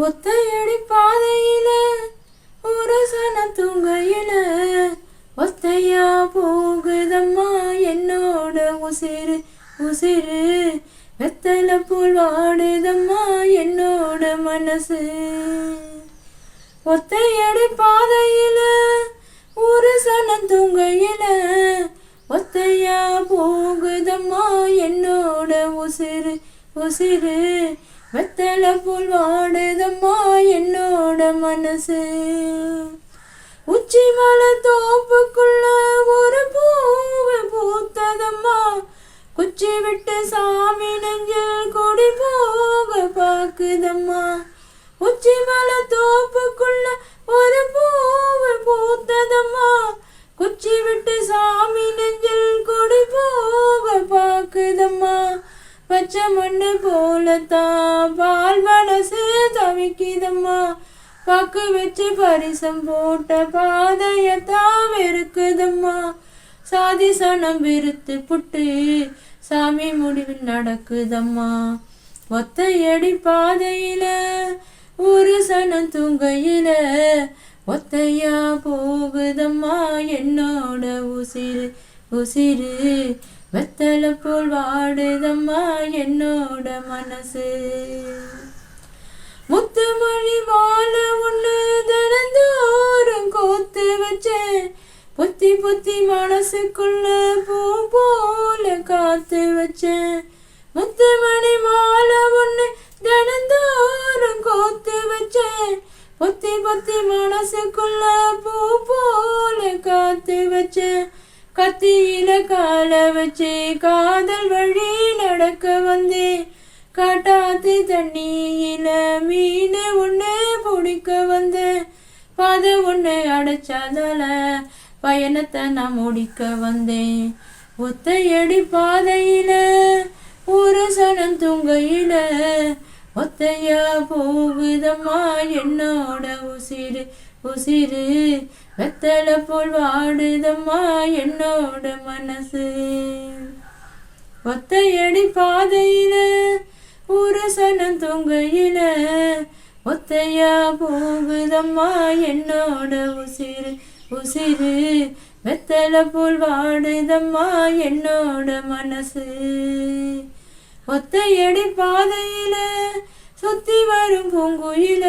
ஒத்தையடி பாதையில ஒரு சன தூங்கையில ஒத்தையா போகுதம்மா என்னோட உசிறு உசிறு வெத்தல போல் வாடுதம்மா என்னோட மனசு. ஒத்தையடி பாதையில ஒரு சன தூங்கையில ஒத்தையா போகுதம்மா என்னோட உசிறு உசிறு வெத்தல போல் வாடுதம்மா என்னோட மனசு. உச்சி மலை தோப்புக்குள்ள ஒரு பூவு பூத்ததம்மா குச்சி விட்டு சாமி நெஞ்சில் கொடி போக பாக்குதம்மா. உச்சி மலை தோப்புக்குள்ள ஒரு பூவு பூத்ததம்மா குச்சி விட்டு சாமி நெஞ்சில் கொடி போக பாக்குதம்மா. பச்சை மண்ணு போலத்தான் பால் மனசு தவிக்குதம்மா பாக்கு வச்சு பரிசம் போட்ட பாதையத்தான் வெறுக்குதம்மா. சாதி சனம் விருத்து புட்டு சாமி முடிவில் நடக்குதம்மா. ஒத்தையடி பாதையில ஒரு சனம் தூங்கையில ஒத்தையா போகுதம்மா என்னோட உசிறு உசிறு வெத்தல போல் வாடுதம்மா என்னோட மனசு. முத்துமணி மாலை ஒண்ணு தினந்தோறும் கோத்து வச்சேன் பொத்தி பொத்தி மனசுக்குள்ள பூ போல காத்து வச்சேன். முத்துமணி மாலை ஒண்ணு தினந்தோறும் கோத்து வச்சேன் பொத்தி பொத்தி மனசுக்குள்ள பூ போல காத்து வச்சேன். கத்தியில கால வச்சு காதல் வழி நடக்க வந்தேன் காட்டாத்து தண்ணியில மீன் ஒண்ணு பிடிக்க வந்தேன். பாதை ஒண்ணு அடைச்சாதால பயணத்தை நான் முடிக்க வந்தேன். ஒத்தையடி பாதையில ஒரு சனம் தூங்கையில ஒத்தையா போகுதம்மா என்னோட உசிறு உசிறு வெத்தல போல் வாடுதம்மா என்னோட மனசு. ஒத்தையடி பாதையில ஒரு சனம் தூங்கையில ஒத்தையா போகுதம்மா என்னோட உசிறு உசிறு வெத்தல போல் வாடுதம்மா என்னோட மனசு. ஒத்தையடி பாதையில சுத்தி வரும் பூங்குயில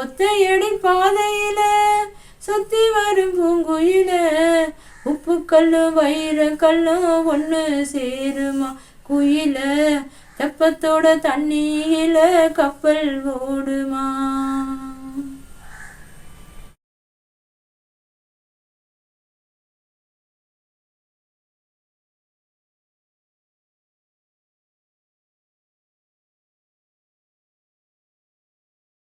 ஒத்தையடி பாதையில சுத்தி வரும் பூங்குயில உப்பு கல்லும் வைர கல்லும் ஒண்ணு சேருமா குயில தெப்பத்தோட தண்ணியில கப்பல் ஓடுமா.